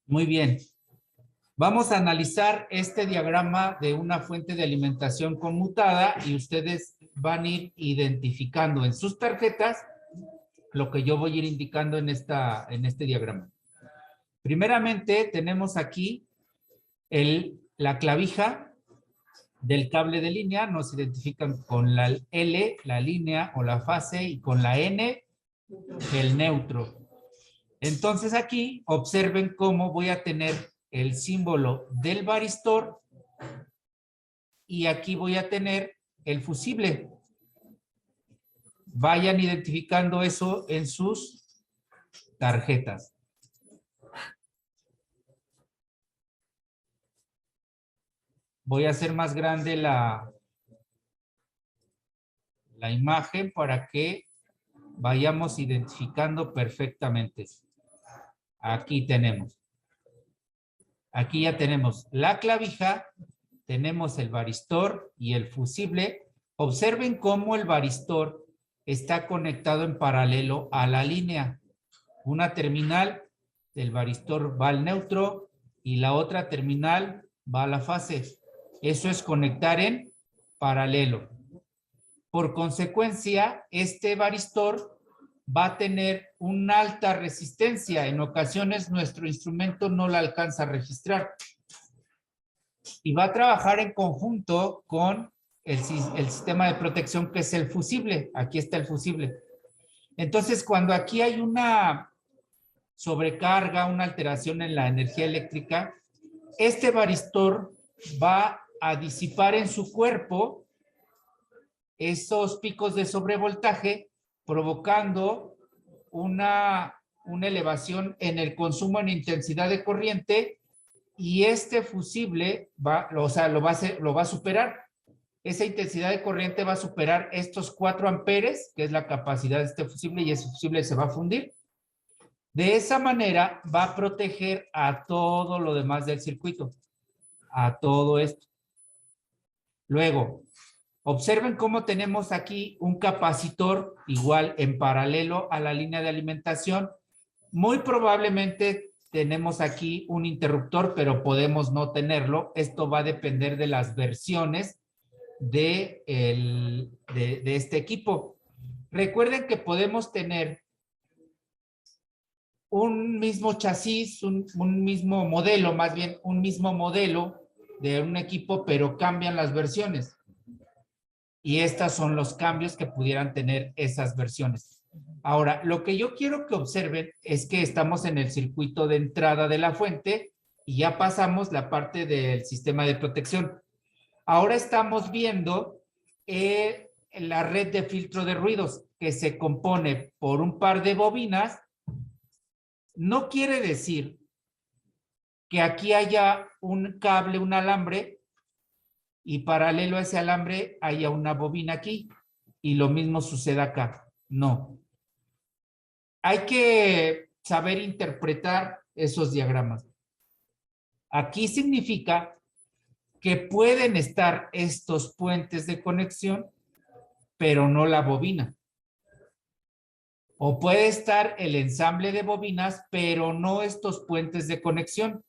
Muy bien. Vamos a analizar este diagrama de una fuente de alimentación conmutada y ustedes van a ir identificando en sus tarjetas lo que yo voy a ir indicando en este diagrama. Primeramente, tenemos aquí la clavija del cable de línea. Nos identifican con la L, la línea o la fase, y con la N, el neutro. Entonces aquí observen cómo voy a tener el símbolo del varistor y aquí voy a tener el fusible. Vayan identificando eso en sus tarjetas. Voy a hacer más grande la imagen para que vayamos identificando perfectamente. Aquí tenemos. Aquí ya tenemos la clavija, tenemos el varistor y el fusible. Observen cómo el varistor está conectado en paralelo a la línea. Una terminal del varistor va al neutro y la otra terminal va a la fase. Eso es conectar en paralelo. Por consecuencia, este varistor va a tener una alta resistencia. En ocasiones nuestro instrumento no la alcanza a registrar. Y va a trabajar en conjunto con el sistema de protección que es el fusible. Aquí está el fusible. Entonces, cuando aquí hay una sobrecarga, una alteración en la energía eléctrica, este varistor va a disipar en su cuerpo esos picos de sobrevoltaje, provocando una elevación en el consumo en intensidad de corriente, y este fusible lo va a superar. Esa intensidad de corriente va a superar estos 4 amperes, que es la capacidad de este fusible, y ese fusible se va a fundir. De esa manera va a proteger a todo lo demás del circuito, a todo esto. Luego, observen cómo tenemos aquí un capacitor igual en paralelo a la línea de alimentación. Muy probablemente tenemos aquí un interruptor, pero podemos no tenerlo. Esto va a depender de las versiones de este equipo. Recuerden que podemos tener un mismo chasis, un mismo modelo, más bien un mismo modelo de un equipo, pero cambian las versiones. Y estos son los cambios que pudieran tener esas versiones. Ahora, lo que yo quiero que observen es que estamos en el circuito de entrada de la fuente y ya pasamos la parte del sistema de protección. Ahora estamos viendo la red de filtro de ruidos, que se compone por un par de bobinas. No quiere decir que aquí haya un cable, un alambre, y paralelo a ese alambre haya una bobina aquí, y lo mismo sucede acá. No. Hay que saber interpretar esos diagramas. Aquí significa que pueden estar estos puentes de conexión, pero no la bobina. O puede estar el ensamble de bobinas, pero no estos puentes de conexión.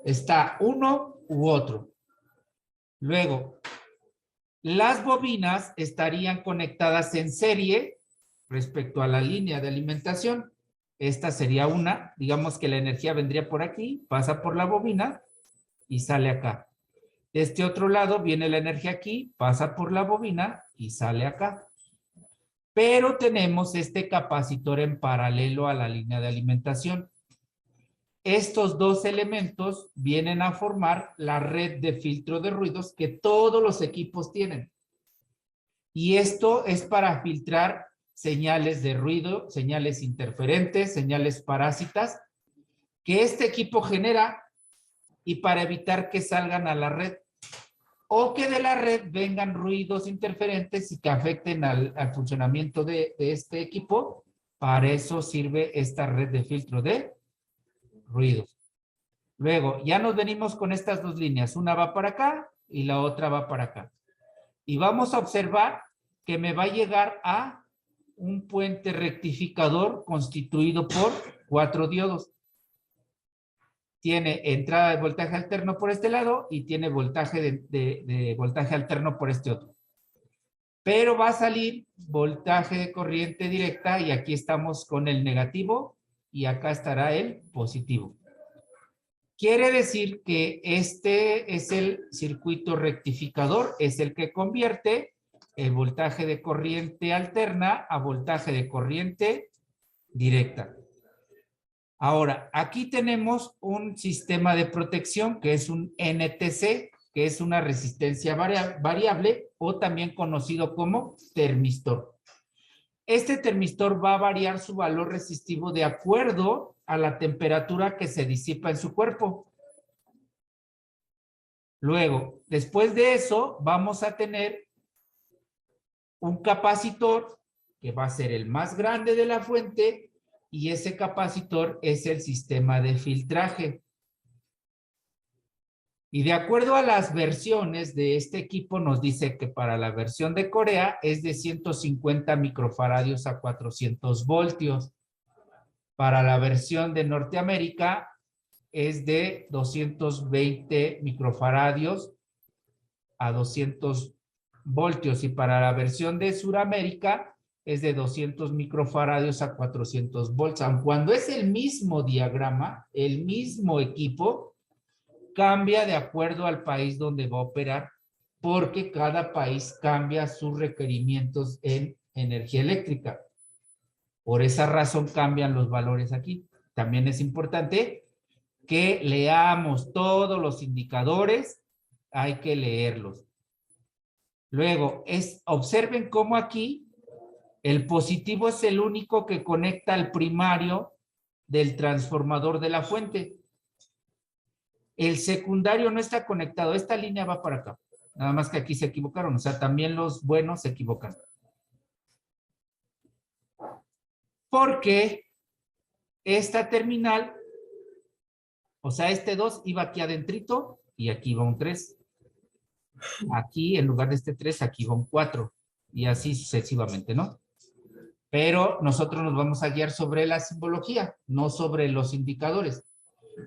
Está uno u otro. Luego, las bobinas estarían conectadas en serie respecto a la línea de alimentación. Esta sería una, digamos que la energía vendría por aquí, pasa por la bobina y sale acá. De este otro lado viene la energía aquí, pasa por la bobina y sale acá. Pero tenemos este capacitor en paralelo a la línea de alimentación. Estos dos elementos vienen a formar la red de filtro de ruidos que todos los equipos tienen. Y esto es para filtrar señales de ruido, señales interferentes, señales parásitas, que este equipo genera, y para evitar que salgan a la red o que de la red vengan ruidos interferentes y que afecten al funcionamiento de este equipo. Para eso sirve esta red de filtro de ruidos. Luego, ya nos venimos con estas dos líneas. Una va para acá y la otra va para acá. Y vamos a observar que me va a llegar a un puente rectificador constituido por 4 diodos. tiene entrada de voltaje alterno por este lado y tiene voltaje de voltaje alterno por este otro. Pero va a salir voltaje de corriente directa y aquí estamos con el negativo y acá estará el positivo. Quiere decir que este es el circuito rectificador, es el que convierte el voltaje de corriente alterna a voltaje de corriente directa. Ahora, aquí tenemos un sistema de protección que es un NTC, que es una resistencia variable o también conocido como termistor. Este termistor va a variar su valor resistivo de acuerdo a la temperatura que se disipa en su cuerpo. Luego, después de eso, vamos a tener un capacitor que va a ser el más grande de la fuente y ese capacitor es el sistema de filtraje. Y de acuerdo a las versiones de este equipo, nos dice que para la versión de Corea es de 150 microfaradios a 400 voltios. Para la versión de Norteamérica es de 220 microfaradios a 200 voltios. Y para la versión de Sudamérica es de 200 microfaradios a 400 volts. Aun cuando es el mismo diagrama, el mismo equipo, cambia de acuerdo al país donde va a operar, porque cada país cambia sus requerimientos en energía eléctrica. Por esa razón cambian los valores aquí. También es importante que leamos todos los indicadores, hay que leerlos. Luego, observen cómo aquí el positivo es el único que conecta al primario del transformador de la fuente. El secundario no está conectado. Esta línea va para acá. Nada más que aquí se equivocaron. O sea, también los buenos se equivocan. Porque esta terminal, o sea, este 2 iba aquí adentrito y aquí va un 3. Aquí, en lugar de este 3, aquí va un 4. Y así sucesivamente, ¿no? Pero nosotros nos vamos a guiar sobre la simbología, no sobre los indicadores.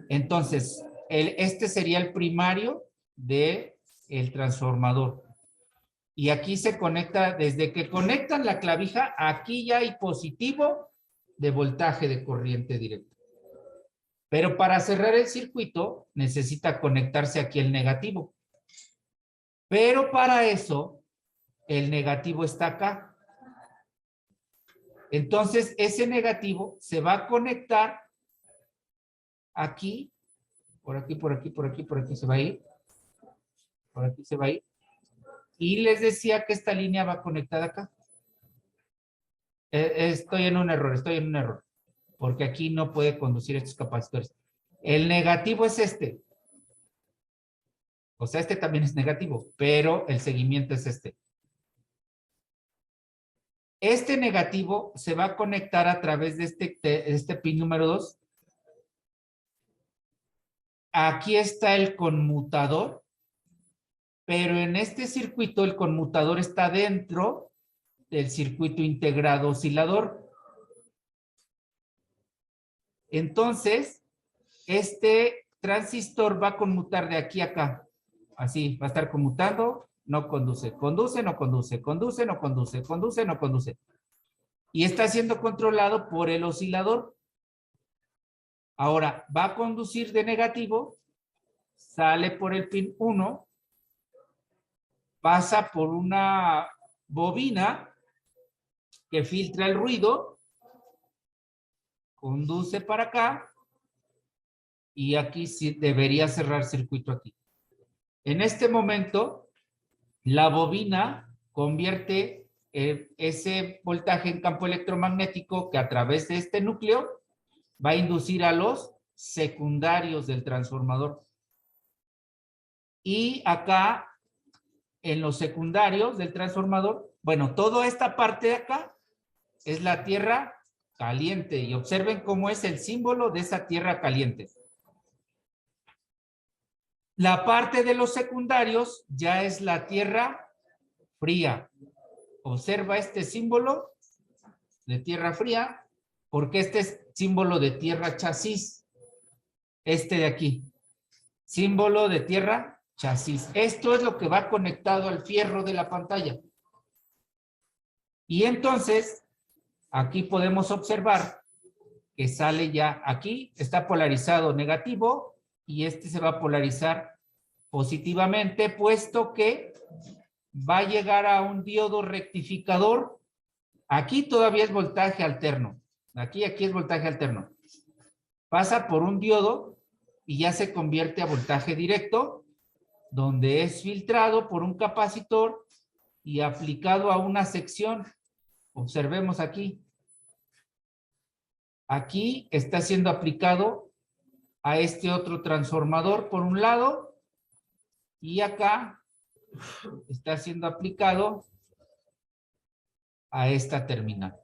Entonces, este sería el primario del transformador. Y aquí se conecta, desde que conectan la clavija, aquí ya hay positivo de voltaje de corriente directa. Pero para cerrar el circuito, necesita conectarse aquí el negativo. Pero para eso, el negativo está acá. Entonces, ese negativo se va a conectar aquí, por aquí, por aquí, por aquí, por aquí se va a ir. Por aquí se va a ir. Y les decía que esta línea va conectada acá. Estoy en un error. Porque aquí no puede conducir estos capacitores. El negativo es este. O sea, este también es negativo, pero el seguimiento es este. Este negativo se va a conectar a través de este pin número 2. Aquí está el conmutador, pero en este circuito el conmutador está dentro del circuito integrado oscilador. Entonces, este transistor va a conmutar de aquí a acá. Así, va a estar conmutando, no conduce, conduce, no conduce, conduce, no conduce, conduce, no conduce. Y está siendo controlado por el oscilador. Ahora, va a conducir de negativo, sale por el pin 1, pasa por una bobina que filtra el ruido, conduce para acá, y aquí sí debería cerrar circuito aquí. En este momento, la bobina convierte ese voltaje en campo electromagnético que a través de este núcleo va a inducir a los secundarios del transformador. Y acá, en los secundarios del transformador, bueno, toda esta parte de acá es la tierra caliente. Y observen cómo es el símbolo de esa tierra caliente. La parte de los secundarios ya es la tierra fría. Observa este símbolo de tierra fría, porque este es símbolo de tierra chasis. este de aquí. Símbolo de tierra, chasis. Esto es lo que va conectado al fierro de la pantalla. Y entonces, aquí podemos observar que sale ya aquí, está polarizado negativo y este se va a polarizar positivamente, puesto que va a llegar a un diodo rectificador. Aquí todavía es voltaje alterno. Aquí es voltaje alterno. Pasa por un diodo y ya se convierte a voltaje directo, donde es filtrado por un capacitor y aplicado a una sección. Observemos aquí. Aquí está siendo aplicado a este otro transformador por un lado y acá está siendo aplicado a esta terminal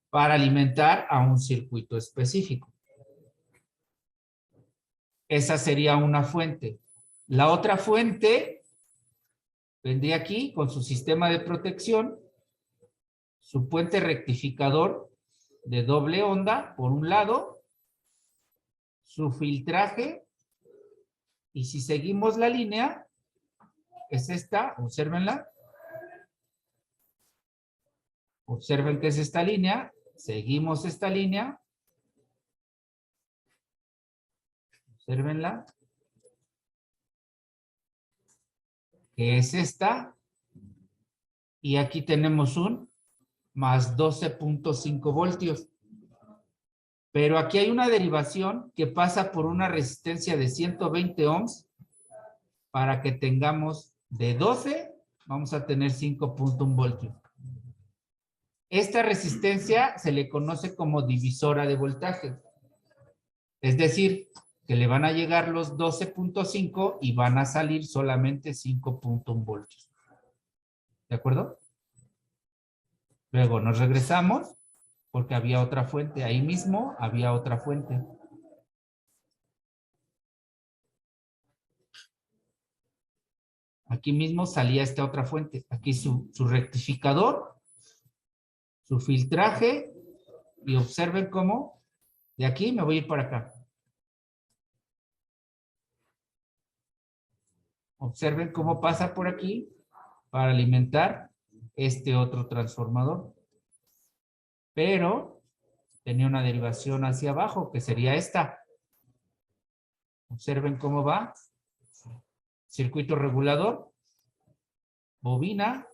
para alimentar a un circuito específico. Esa sería una fuente. La otra fuente vendría aquí con su sistema de protección, su puente rectificador de doble onda por un lado, su filtraje, y si seguimos la línea, es esta, obsérvenla. Observen que es esta línea, seguimos esta línea. Obsérvenla. Que es esta. Y aquí tenemos un más 12.5 voltios. Pero aquí hay una derivación que pasa por una resistencia de 120 ohms para que tengamos de 12, vamos a tener 5.1 voltios. Esta resistencia se le conoce como divisora de voltaje. Es decir, que le van a llegar los 12.5 y van a salir solamente 5.1 voltios. ¿De acuerdo? Luego nos regresamos porque había otra fuente. Ahí mismo había otra fuente. Aquí mismo salía esta otra fuente. Aquí su rectificador, su filtraje, y observen cómo de aquí me voy a ir para acá. Observen cómo pasa por aquí para alimentar este otro transformador. Pero tenía una derivación hacia abajo, que sería esta. Observen cómo va. Circuito regulador. Bobina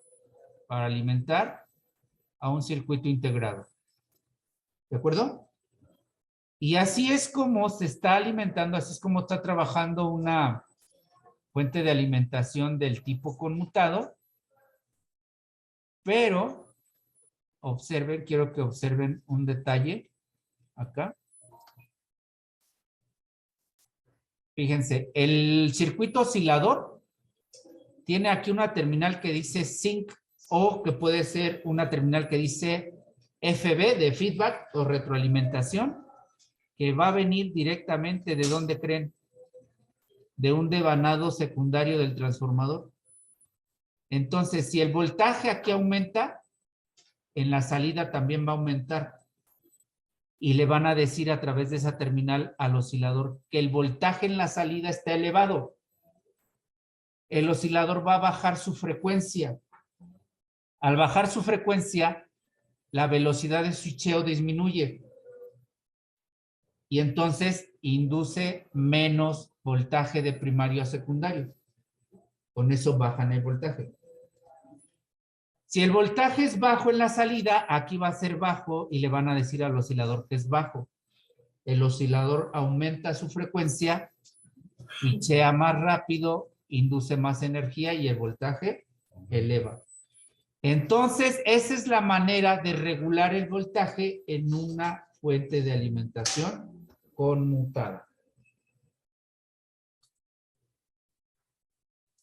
para alimentar a un circuito integrado. ¿De acuerdo? Y así es como se está alimentando, así es como está trabajando una fuente de alimentación del tipo conmutado. Pero observen, quiero que observen un detalle acá. Fíjense, el circuito oscilador tiene aquí una terminal que dice sync o que puede ser una terminal que dice FB de feedback o retroalimentación, que va a venir directamente de ¿dónde creen? De un devanado secundario del transformador. Entonces, si el voltaje aquí aumenta, en la salida también va a aumentar. Y le van a decir a través de esa terminal al oscilador que el voltaje en la salida está elevado. El oscilador va a bajar su frecuencia. Al bajar su frecuencia, la velocidad de switcheo disminuye. Y entonces induce menos voltaje de primario a secundario. Con eso bajan el voltaje. Si el voltaje es bajo en la salida, aquí va a ser bajo y le van a decir al oscilador que es bajo. El oscilador aumenta su frecuencia, switchea más rápido, induce más energía y el voltaje eleva. Entonces, esa es la manera de regular el voltaje en una fuente de alimentación conmutada.